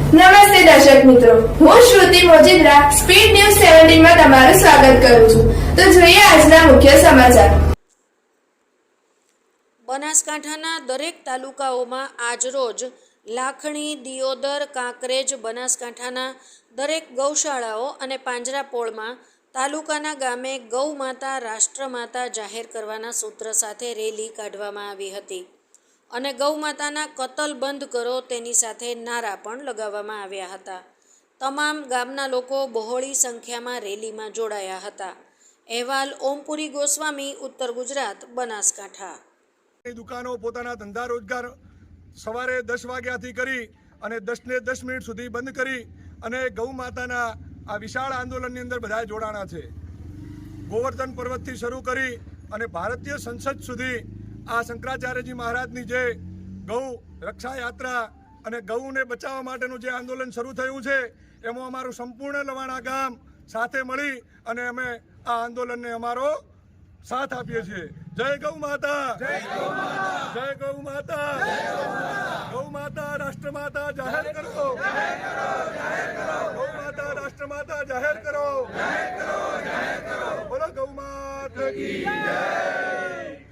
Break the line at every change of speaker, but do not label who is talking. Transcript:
નમસ્તે દર્શક મિત્રો, હું શ્રુતિ મોજીદ્રા સ્પીડ ન્યૂઝ 17 માં તમારું સ્વાગત કરું છું। તો જોઈએ આજના મુખ્ય સમાચાર।
બનાસકાંઠાના દરેક તાલુકાઓમાં આજરોજ લાખણી, દિયોદર, કાંકરેજ, બનાસકાંઠાના દરેક ગૌશાળાઓ અને પાંજરાપોળમાં તાલુકાના ગામે ગૌ માતા રાષ્ટ્રમાતા જાહેર કરવાના સૂત્ર સાથે રેલી કાઢવામાં આવી હતી અને ગૌ માતાના કતલ બંધ કરો તેની સાથે નારા પણ લગાવવામાં આવ્યા હતા। તમામ ગામના લોકો બહોળી સંખ્યામાં રેલીમાં જોડાયા હતા। અહેવાલ ઓમપુરી ગોસ્વામી, ઉત્તર ગુજરાત, બનાસકાંઠા।
દુકાનો પોતાના ધંધા રોજગાર સવારે 10 વાગ્યાથી કરી અને 10 ને 10 મિનિટ સુધી બંધ કરી અને ગૌ માતાના આ વિશાળ આંદોલનની અંદર બધાએ જોડાણા છે। ગોવર્ધન પર્વતથી શરૂ કરી અને ભારતીય સંસદ સુધી આ શંકરાચાર્યજી મહારાજની જે ગૌ રક્ષા યાત્રા અને ગૌને બચાવવા માટેનું જે આંદોલન શરૂ થયું છે એમાં અમારું સંપૂર્ણ લવાણા ગામ સાથે મળી અને અમે આ આંદોલનને અમારો साथ आपीए छे। जय गौ माता, जय गौ माता, जय गौ माता, गौ माता राष्ट्रमाता जाहिर करो, गौ माता राष्ट्रमाता जाहिर करो, बोलो गौ माता की जय।